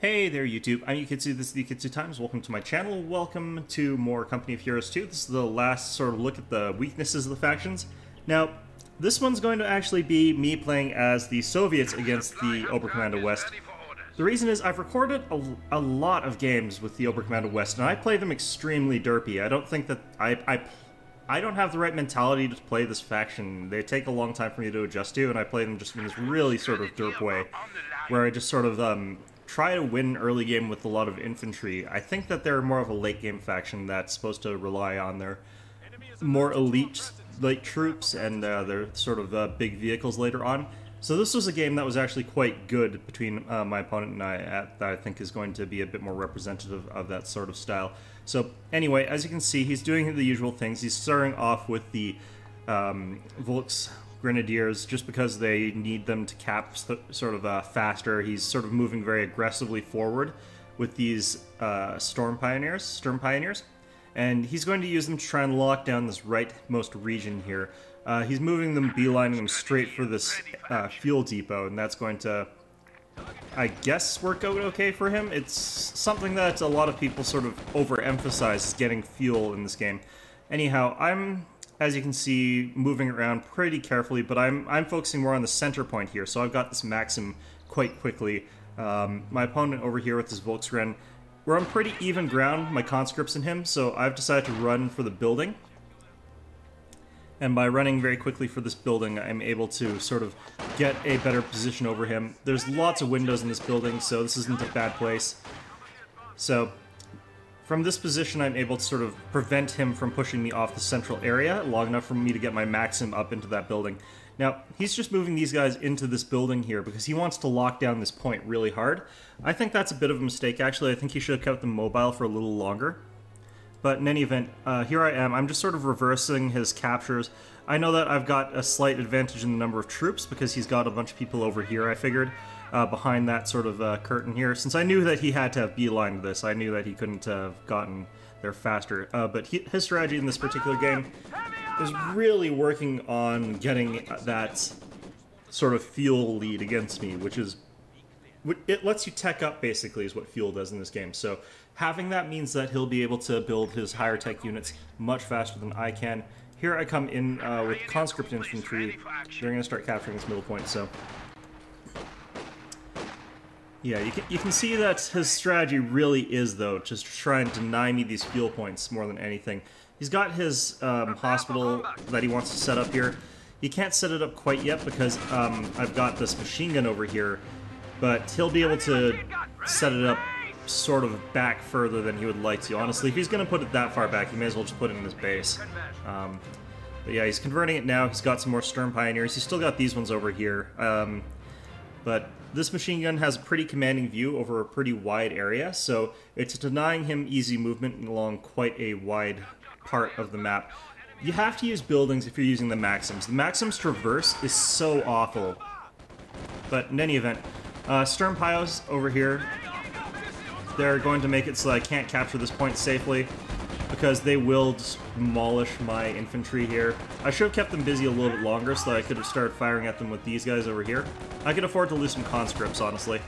Hey there YouTube, I'm Yukitsu, this is the Yukitsu Times, welcome to my channel, welcome to more Company of Heroes 2. This is the last sort of look at the weaknesses of the factions. Now, this one's going to actually be me playing as the Soviets against the Oberkommando West. The reason is I've recorded a lot of games with the Oberkommando West, and I play them extremely derpy. I don't think that I don't have the right mentality to play this faction. They take a long time for me to adjust to, and I play them just in this really sort of derp way, where I just sort of try to win early game with a lot of infantry. I think that they're more of a late game faction that's supposed to rely on their more elite troops and their sort of big vehicles later on. So this was a game that was actually quite good between my opponent and I, that I think is going to be a bit more representative of that sort of style. So anyway, as you can see, he's doing the usual things. He's starting off with the Grenadiers just because they need them to cap sort of faster. He's sort of moving very aggressively forward with these sturm pioneers, and he's going to use them to try and lock down this rightmost region here. He's moving them, beelining them straight for this fuel depot, and that's going to, I guess, work out okay for him. It's something that a lot of people sort of overemphasize, getting fuel in this game. Anyhow, I'm, as you can see, moving around pretty carefully, but I'm focusing more on the center point here, so I've got this Maxim quite quickly. My opponent over here with his Volksgren, we're on pretty even ground, my conscripts and him, so I've decided to run for the building. And by running very quickly for this building, I'm able to sort of get a better position over him. There's lots of windows in this building, so this isn't a bad place. So from this position, I'm able to sort of prevent him from pushing me off the central area long enough for me to get my Maxim up into that building. Now, he's just moving these guys into this building here because he wants to lock down this point really hard. I think that's a bit of a mistake, actually. I think he should have kept them mobile for a little longer. But in any event, here I am. I'm just sort of reversing his captures. I know that I've got a slight advantage in the number of troops because he's got a bunch of people over here, I figured, behind that sort of curtain here. Since I knew that he had to have beelined this, I knew that he couldn't have gotten there faster. But his strategy in this particular game is really working on getting that sort of fuel lead against me, which is, it lets you tech up, basically, is what fuel does in this game. So having that means that he'll be able to build his higher tech units much faster than I can. Here I come in with conscript infantry. They're going to start capturing this middle point, so yeah, you can see that his strategy really is, though, just to try and deny me these fuel points more than anything. He's got his hospital that he wants to set up here. He can't set it up quite yet because I've got this machine gun over here, but he'll be able to set it up sort of back further than he would like to. Honestly, if he's going to put it that far back, he may as well just put it in his base. But yeah, he's converting it now. He's got some more sturm pioneers. He's still got these ones over here. But this machine gun has a pretty commanding view over a pretty wide area, so it's denying him easy movement along quite a wide part of the map. You have to use buildings if you're using the Maxims. The Maxim's traverse is so awful. But in any event, sturm pios over here, they're going to make it so I can't capture this point safely because they will just demolish my infantry here. I should have kept them busy a little bit longer so that I could have started firing at them with these guys over here. I could afford to lose some conscripts, honestly.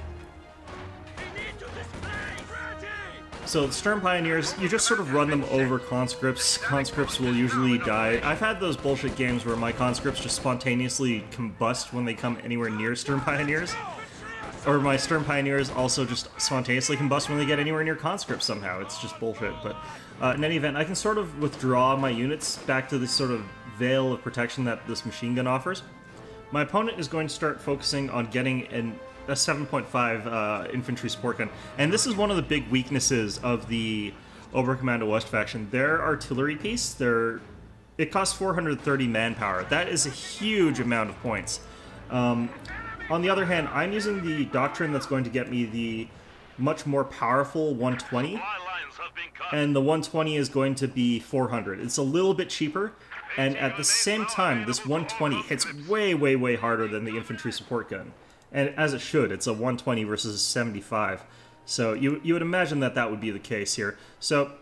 So the sturm pioneers, you just sort of run them over conscripts. Conscripts will usually die. I've had those bullshit games where my conscripts just spontaneously combust when they come anywhere near sturm pioneers. Or my sturm pioneers also just spontaneously combust when they get anywhere near conscripts somehow. It's just bullshit. But in any event, I can sort of withdraw my units back to this sort of veil of protection that this machine gun offers. My opponent is going to start focusing on getting a 7.5 infantry support gun. And this is one of the big weaknesses of the Oberkommando West faction. Their artillery piece, it costs 430 manpower. That is a huge amount of points. On the other hand, I'm using the doctrine that's going to get me the much more powerful 120, and the 120 is going to be 400. It's a little bit cheaper, and at the same time, this 120 hits way, way, way harder than the infantry support gun. And as it should, it's a 120 versus a 75. So you would imagine that that would be the case here. So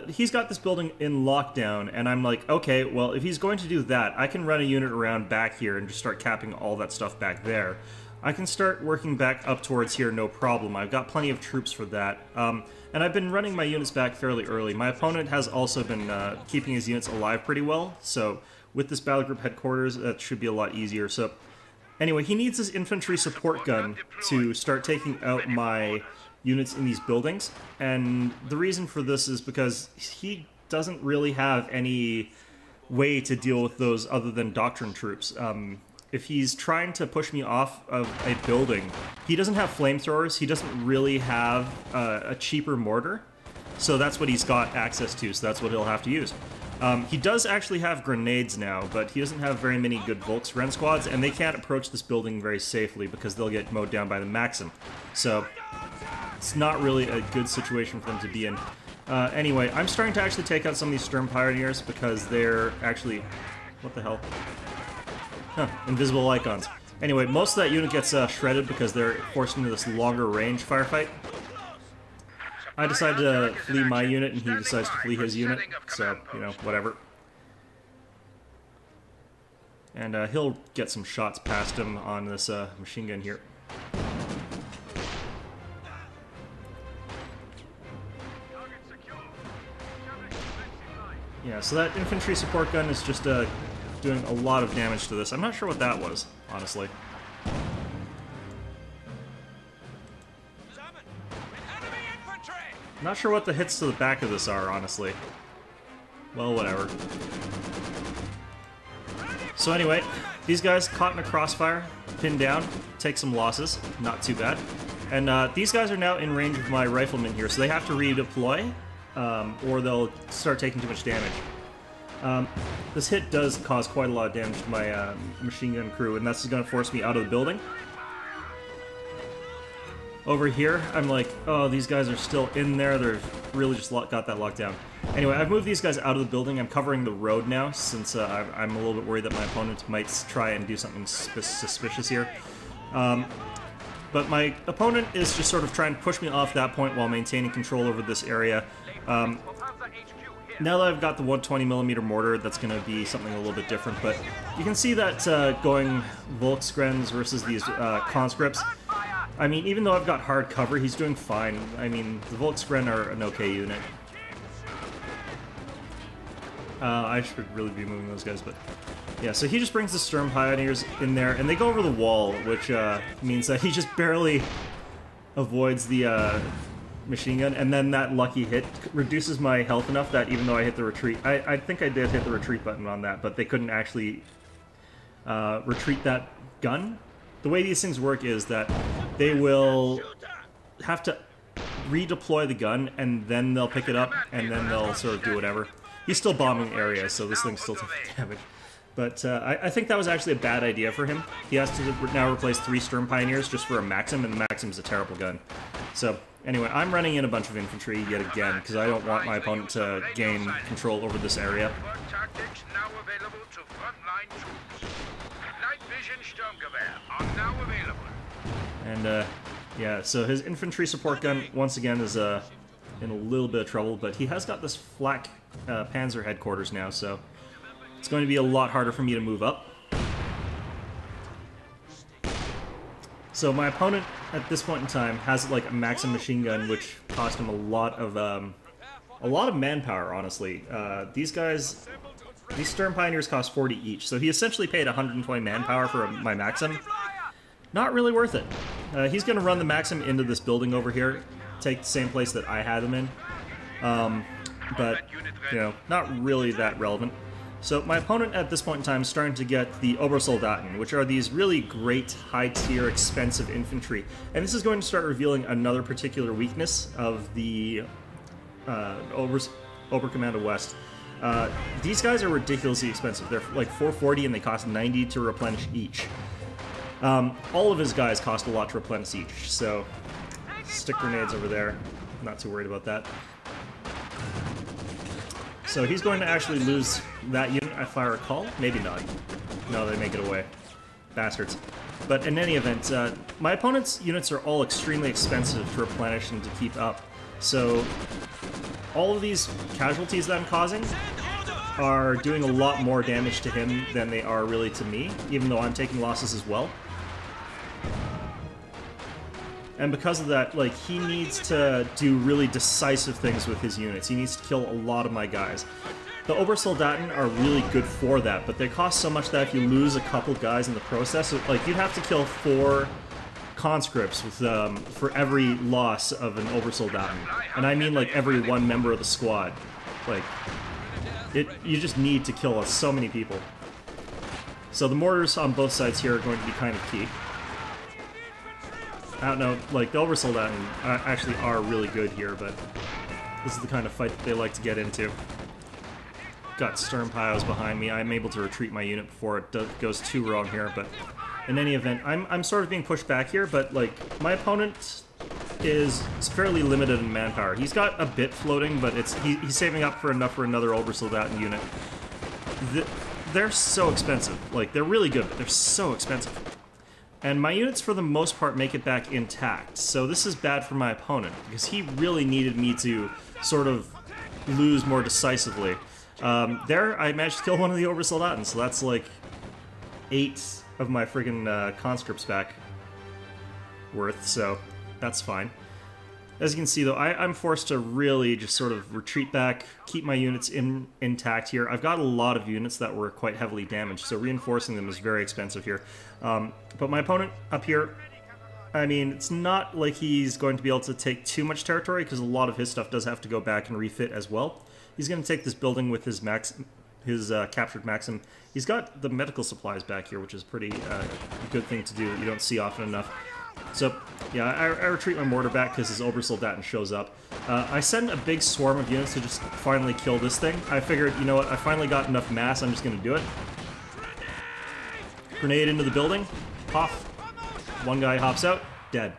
he's got this building in lockdown, and I'm like, okay, well, if he's going to do that, I can run a unit around back here and just start capping all that stuff back there. I can start working back up towards here, no problem. I've got plenty of troops for that. And I've been running my units back fairly early. My opponent has also been keeping his units alive pretty well, so with this battle group headquarters, that should be a lot easier. So anyway, he needs his infantry support gun to start taking out my units in these buildings, and the reason for this is because he doesn't really have any way to deal with those other than doctrine troops. If he's trying to push me off of a building, he doesn't have flamethrowers, he doesn't really have a cheaper mortar, so that's what he's got access to, so that's what he'll have to use. He does actually have grenades now, but he doesn't have very many good Volksgren squads, and they can't approach this building very safely because they'll get mowed down by the Maxim. So it's not really a good situation for them to be in. Anyway, I'm starting to actually take out some of these Sturm Pioneers because they're actually... What the hell? Huh, invisible icons. Anyway, most of that unit gets shredded because they're forced into this longer range firefight. I decide to flee my unit, and he decides to flee his unit, so, you know, whatever. And he'll get some shots past him on this machine gun here. Yeah, so that infantry support gun is just doing a lot of damage to this. I'm not sure what that was, honestly. Not sure what the hits to the back of this are, honestly. Well, whatever. So anyway, these guys caught in a crossfire, pinned down, take some losses, not too bad. And these guys are now in range of my riflemen here, so they have to redeploy, or they'll start taking too much damage. This hit does cause quite a lot of damage to my machine gun crew, and that's going to force me out of the building. Over here, I'm like, oh, these guys are still in there. They've really just got that locked down. Anyway, I've moved these guys out of the building. I'm covering the road now, since I'm a little bit worried that my opponent might try and do something suspicious here. But my opponent is just sort of trying to push me off that point while maintaining control over this area. Now that I've got the 120mm mortar, that's going to be something a little bit different, but you can see that going Volksgrens versus these conscripts, I mean, even though I've got hard cover, he's doing fine. I mean, the Volksgren are an okay unit. I should really be moving those guys, but... Yeah, so he just brings the Sturm Pioneers in there, and they go over the wall, which means that he just barely avoids the machine gun, and then that lucky hit reduces my health enough that even though I hit the retreat... I think I did hit the retreat button on that, but they couldn't actually retreat that gun. The way these things work is that they will have to redeploy the gun, and then they'll pick it up, and then they'll sort of do whatever. He's still bombing the area, so this thing's still taking damage. But I think that was actually a bad idea for him. He has to now replace 3 Sturm Pioneers just for a Maxim, and the Maxim's a terrible gun. So, anyway, I'm running in a bunch of infantry yet again, because I don't want my opponent to gain control over this area. And, yeah, so his infantry support gun, once again, is in a little bit of trouble, but he has got this flak panzer headquarters now, so it's going to be a lot harder for me to move up. So my opponent, at this point in time, has, like, a Maxim machine gun, which cost him a lot of manpower, honestly. These Sturm Pioneers cost 40 each, so he essentially paid 120 manpower for my Maxim. Not really worth it. He's going to run the Maxim into this building over here, take the same place that I had him in. But, you know, not really that relevant. So my opponent at this point in time is starting to get the Obersoldaten, which are these really great, high-tier, expensive infantry. And this is going to start revealing another particular weakness of the Oberkommando West. These guys are ridiculously expensive. They're like 440 and they cost 90 to replenish each. All of his guys cost a lot to replenish each, so stick grenades over there. Not too worried about that. So he's going to actually lose that unit, if I recall. Maybe not. No, they make it away. Bastards. But in any event, my opponent's units are all extremely expensive to replenish and to keep up. So all of these casualties that I'm causing are doing a lot more damage to him than they are really to me, even though I'm taking losses as well. And because of that, like, he needs to do really decisive things with his units. He needs to kill a lot of my guys. The Obersoldaten are really good for that, but they cost so much that if you lose a couple guys in the process, like, you'd have to kill 4 conscripts with, for every loss of an Obersoldaten. And I mean, like, every one member of the squad. Like, you just need to kill so many people. So the mortars on both sides here are going to be kind of key. I don't know, like, the Obersoldaten actually are really good here, but this is the kind of fight that they like to get into. Got sturm piles behind me. I'm able to retreat my unit before it goes too wrong here, but in any event, I'm sort of being pushed back here, but, like, my opponent is fairly limited in manpower. He's got a bit floating, but he's saving up for enough for another Obersoldaten unit. They're so expensive. Like, they're really good, but they're so expensive. And my units, for the most part, make it back intact. So this is bad for my opponent, because he really needed me to sort of lose more decisively. There, I managed to kill one of the Obersoldaten, so that's like 8 of my friggin' conscripts back worth, so that's fine. As you can see, though, I'm forced to really just sort of retreat back, keep my units intact here. I've got a lot of units that were quite heavily damaged, so reinforcing them is very expensive here. But my opponent up here, I mean, it's not like he's going to be able to take too much territory, because a lot of his stuff does have to go back and refit as well. He's going to take this building with his captured Maxim. He's got the medical supplies back here, which is pretty good thing to do that you don't see often enough. So, yeah, I retreat my mortar back because his Obersoldaten shows up. I send a big swarm of units to just finally kill this thing. I figured, you know what, I finally got enough mass, I'm just going to do it. Grenade into the building, pop. One guy hops out, dead.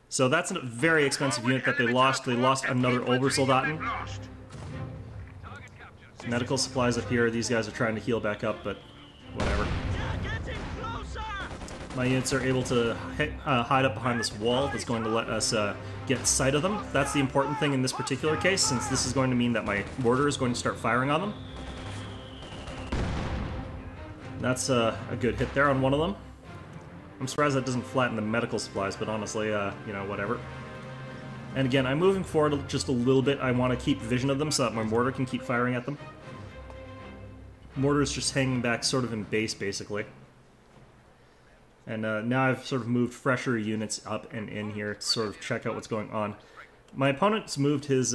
So that's a very expensive unit that they lost. They lost another Obersoldaten. Medical supplies up here. These guys are trying to heal back up, but whatever. My units are able to hide up behind this wall that's going to let us get sight of them. That's the important thing in this particular case, since this is going to mean that my mortar is going to start firing on them. That's a good hit there on one of them. I'm surprised that doesn't flatten the medical supplies, but honestly, you know, whatever. And again, I'm moving forward just a little bit. I want to keep vision of them so that my mortar can keep firing at them. Mortar is just hanging back sort of in base, basically. And now I've sort of moved fresher units up and in here to sort of check out what's going on. My opponent's moved his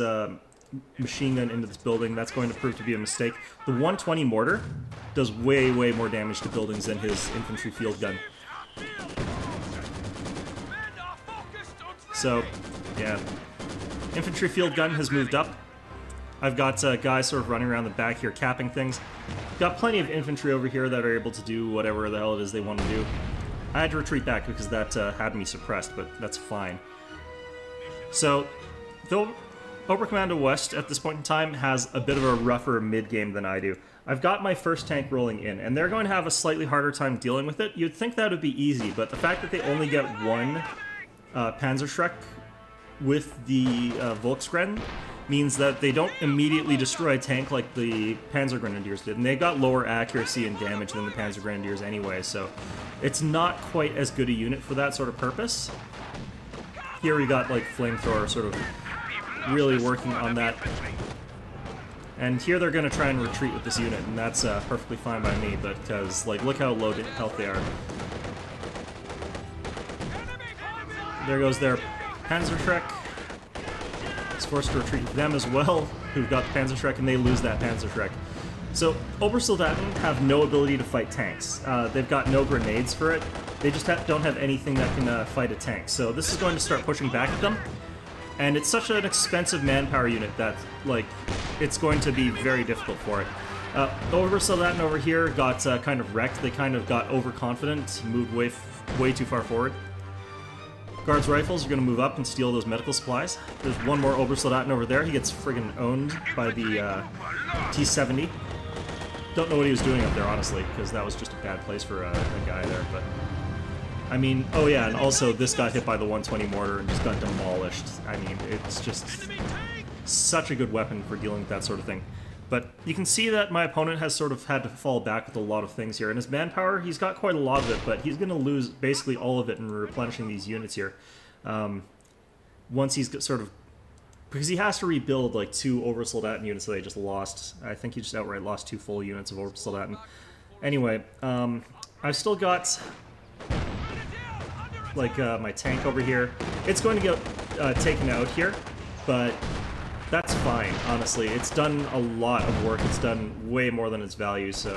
machine gun into this building. That's going to prove to be a mistake. The 120 mortar does way, way more damage to buildings than his infantry field gun. So, yeah. Infantry field gun has moved up. I've got guys sort of running around the back here capping things. Got plenty of infantry over here that are able to do whatever the hell it is they want to do. I had to retreat back because that had me suppressed, but that's fine. So, the Oberkommando West at this point in time has a bit of a rougher mid-game than I do. I've got my first tank rolling in, and they're going to have a slightly harder time dealing with it. You'd think that would be easy, but the fact that they only get one panzerschreck with the Volksgren means that they don't immediately destroy a tank like the panzer grenadiers did, and they've got lower accuracy and damage than the panzer grenadiers anyway, so it's not quite as good a unit for that sort of purpose. Here we got like flamethrower sort of really working on that, and here they're going to try and retreat with this unit, and that's perfectly fine by me, but because like look how low health they are. There goes their panzerschreck. It's forced to retreat with them as well, who've got the panzerschreck, and they lose that panzerschreck. So Obersoldaten have no ability to fight tanks. They've got no grenades for it. They just don't have anything that can fight a tank. So this is going to start pushing back at them. And it's such an expensive manpower unit that, like, it's going to be very difficult for it. Obersoldaten over here got kind of wrecked. They kind of got overconfident, moved way too far forward. Guards rifles are going to move up and steal those medical supplies. There's one more Obersoldaten over there. He gets friggin' owned by the T-70. Don't know what he was doing up there, honestly, because that was just a bad place for a guy there, but... I mean, oh yeah, and also this got hit by the 120 mortar and just got demolished. I mean, it's just such a good weapon for dealing with that sort of thing. But you can see that my opponent has sort of had to fall back with a lot of things here. And his manpower, he's got quite a lot of it, but he's going to lose basically all of it in replenishing these units here. Once he's sort of... Because he has to rebuild like 2 Oversoldaten units that they just lost. I think he just outright lost 2 full units of Oversoldaten. Anyway, I've still got like my tank over here. It's going to get taken out here, but that's fine, honestly. It's done a lot of work. It's done way more than its value, so...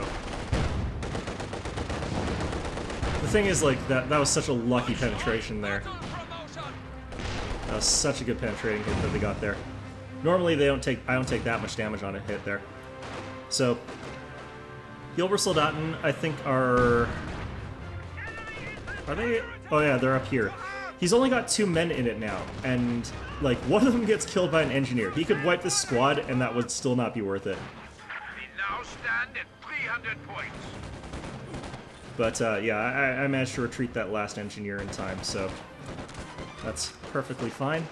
The thing is, like, that was such a lucky penetration there. That was such a good penetrating hit that they got there. Normally, I don't take that much damage on a hit there. So, the Obersoldaten, I think, are they? Oh yeah, they're up here. He's only got 2 men in it now, and, like, one of them gets killed by an engineer. He could wipe this squad, and that would still not be worth it. We now stand at 300 points. But, yeah, I managed to retreat that last engineer in time, so that's perfectly fine.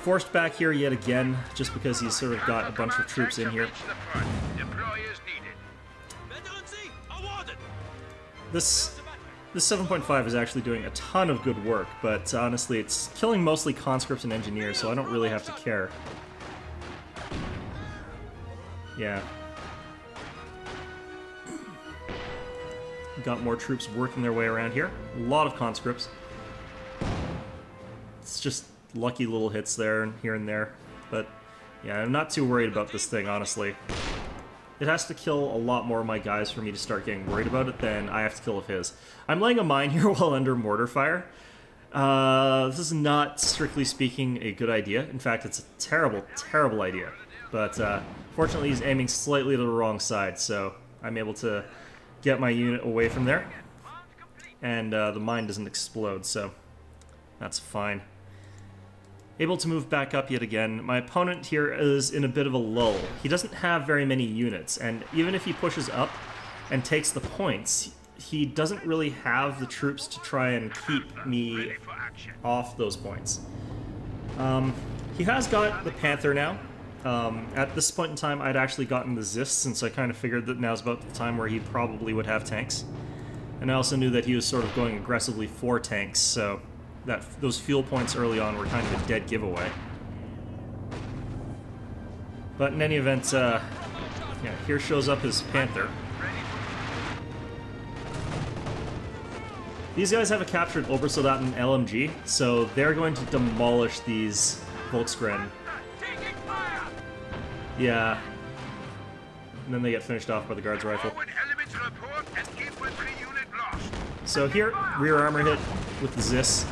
Forced back here yet again, just because he's sort of got a bunch of troops in here. This 7.5 is actually doing a ton of good work, but honestly, it's killing mostly conscripts and engineers, so I don't really have to care. Yeah. Got more troops working their way around here. A lot of conscripts. It's just lucky little hits there and here and there. But yeah, I'm not too worried about this thing, honestly. It has to kill a lot more of my guys for me to start getting worried about it than I have to kill of his. I'm laying a mine here while under mortar fire. This is not, strictly speaking, a good idea. In fact, it's a terrible, terrible idea. But fortunately, he's aiming slightly to the wrong side, so I'm able to get my unit away from there. And the mine doesn't explode, so that's fine. Able to move back up yet again. My opponent here is in a bit of a lull. He doesn't have very many units, and even if he pushes up and takes the points, he doesn't really have the troops to try and keep me off those points. He has got the Panther now. At this point in time, I'd actually gotten the Zis, since I kind of figured that now's about the time where he probably would have tanks. And I also knew that he was sort of going aggressively for tanks, so those fuel points early on were kind of a dead giveaway. But in any event, yeah, here shows up his Panther. These guys have a captured Obersoldaten LMG, so they're going to demolish these Volksgren. Yeah. And then they get finished off by the guard's rifle. So here, rear armor hit with the Zis.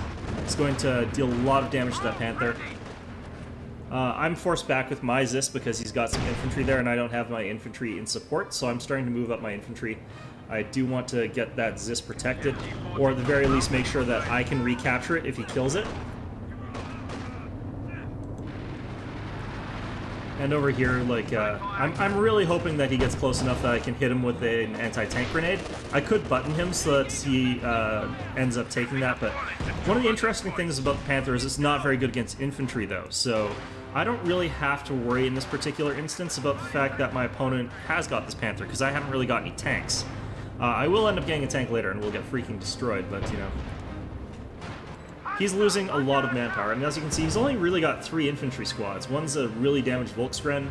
It's going to deal a lot of damage to that Panther. I'm forced back with my Zis because he's got some infantry there and I don't have my infantry in support, so I'm starting to move up my infantry. I do want to get that Zis protected, or at the very least make sure that I can recapture it if he kills it. And over here, like, I'm really hoping that he gets close enough that I can hit him with an anti-tank grenade. I could button him so that he ends up taking that, but one of the interesting things about the Panther is it's not very good against infantry, though, so I don't really have to worry in this particular instance about the fact that my opponent has got this Panther, because I haven't really got any tanks. I will end up getting a tank later, and we'll get freaking destroyed, but, you know. He's losing a lot of manpower, and as you can see, he's only really got 3 infantry squads. One's a really damaged Volksgren,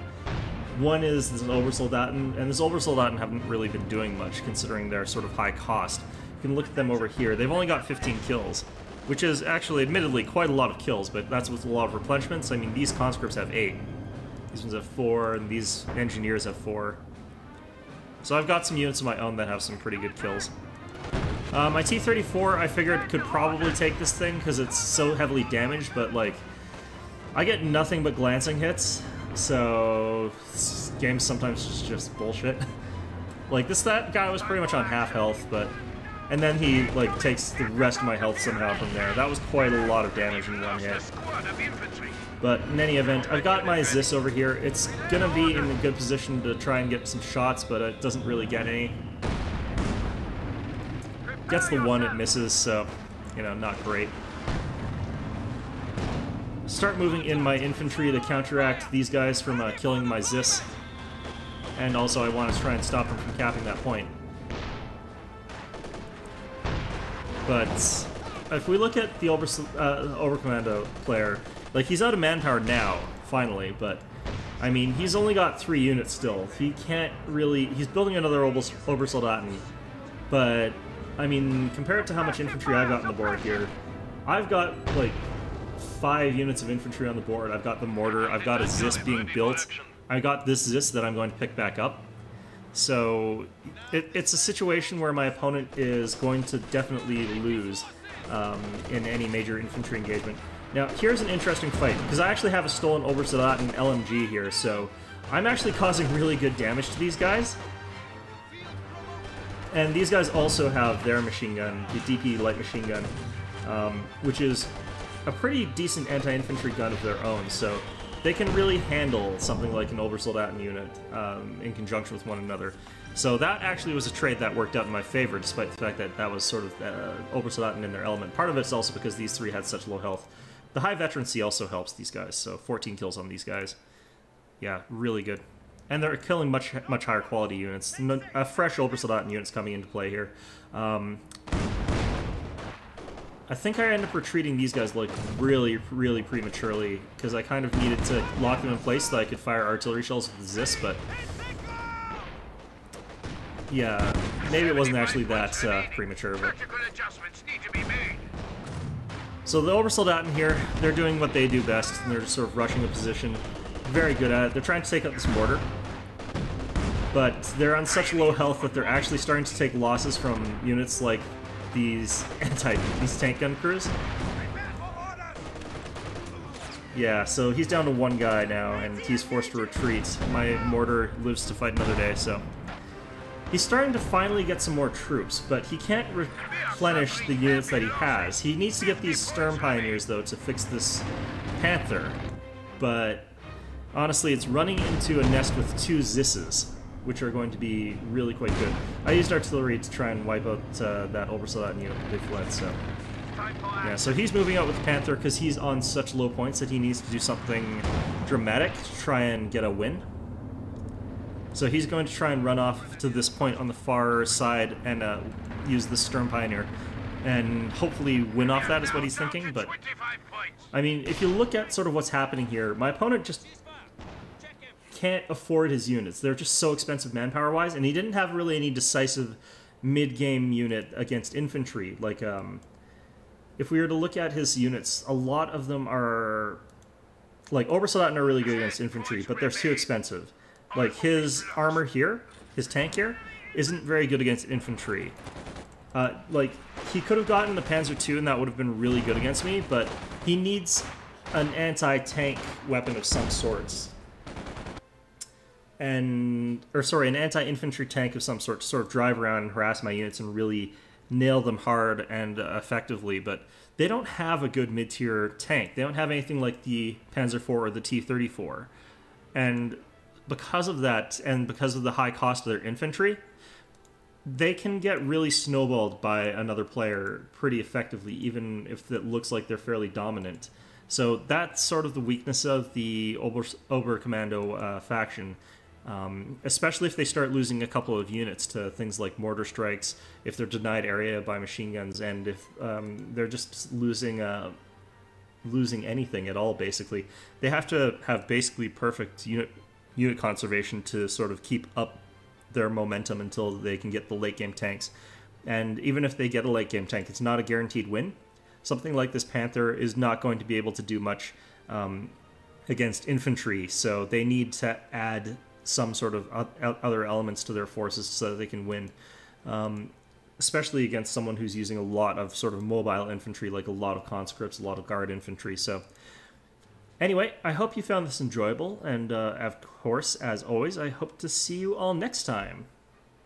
one is an Obersoldaten, and this Obersoldaten haven't really been doing much, considering their sort of high cost. You can look at them over here. They've only got 15 kills, which is actually, admittedly, quite a lot of kills, but that's with a lot of replenishments. I mean, these conscripts have 8. These ones have 4, and these engineers have 4. So I've got some units of my own that have some pretty good kills. My T-34, I figured, could probably take this thing because it's so heavily damaged, but, like, I get nothing but glancing hits, so this game's sometimes just bullshit. Like, that guy was pretty much on half health, but... And then he, like, takes the rest of my health somehow from there. That was quite a lot of damage in one hit. But in any event, I've got my Zis over here. It's gonna be in a good position to try and get some shots, but it doesn't really get any. Gets the one, it misses, so, you know, not great. Start moving in my infantry to counteract these guys from killing my Zis. And also I want to try and stop them from capping that point. But if we look at the Oberkommando player, like, he's out of manpower now, finally, but, I mean, he's only got 3 units still. He can't really... He's building another Obersoldaten, but, I mean, compared to how much infantry I've got on the board here, I've got, like, 5 units of infantry on the board. I've got the mortar, I've got a Zis being built, I got this Zis that I'm going to pick back up. So, it's a situation where my opponent is going to definitely lose in any major infantry engagement. Now, here's an interesting fight, because I actually have a stolen Obersoldaten LMG here, so I'm actually causing really good damage to these guys. And these guys also have their machine gun, the DP light machine gun, which is a pretty decent anti-infantry gun of their own, so they can really handle something like an Obersoldaten unit in conjunction with one another. So that actually was a trade that worked out in my favor, despite the fact that that was sort of Obersoldaten in their element. Part of it's also because these 3 had such low health. The high veterancy also helps these guys, so 14 kills on these guys. Yeah, really good. And they're killing much higher quality units. A fresh Obersoldaten unit's coming into play here. I think I end up retreating these guys, like, really prematurely, because I kind of needed to lock them in place so that I could fire artillery shells with the Zis, but... yeah, maybe it wasn't actually that premature, but... So the Obersoldaten here, they're doing what they do best, and they're just sort of rushing the position. Very good at it. They're trying to take out this mortar, but they're on such low health that they're actually starting to take losses from units like these tank gun crews. Yeah, so he's down to 1 guy now, and he's forced to retreat. My mortar lives to fight another day, so... He's starting to finally get some more troops, but he can't replenish the units that he has. He needs to get these Sturm Pioneers, though, to fix this Panther. But, honestly, it's running into a nest with 2 Zisses, which are going to be really quite good. I used artillery to try and wipe out that Obersoldaten unit that they fled, so... yeah, so he's moving out with the Panther because he's on such low points that he needs to do something dramatic to try and get a win. So he's going to try and run off to this point on the far side and use the Sturm Pioneer and hopefully win off that is what he's thinking, but... I mean, if you look at sort of what's happening here, my opponent just can't afford his units. They're just so expensive manpower-wise, and he didn't have really any decisive mid-game unit against infantry. Like, if we were to look at his units, a lot of them are... like, Obersoldaten are really good against infantry, but they're too expensive. Like, his armor here, his tank here, isn't very good against infantry. Like, he could have gotten the Panzer II and that would have been really good against me, but he needs an anti-tank weapon of some sorts. An anti-infantry tank of some sort to sort of drive around and harass my units and really nail them hard and effectively, but they don't have a good mid-tier tank. They don't have anything like the Panzer IV or the T-34. And because of that, and because of the high cost of their infantry, they can get really snowballed by another player pretty effectively, even if it looks like they're fairly dominant. So that's sort of the weakness of the Oberkommando faction, especially if they start losing a couple of units to things like mortar strikes, if they're denied area by machine guns, and if they're just losing anything at all, basically. They have to have basically perfect unit conservation to sort of keep up their momentum until they can get the late game tanks. And even if they get a late game tank, it's not a guaranteed win. Something like this Panther is not going to be able to do much against infantry, so they need to add some sort of other elements to their forces so that they can win. Especially against someone who's using a lot of sort of mobile infantry, like a lot of conscripts, a lot of guard infantry. So anyway, I hope you found this enjoyable, and of course, as always, I hope to see you all next time.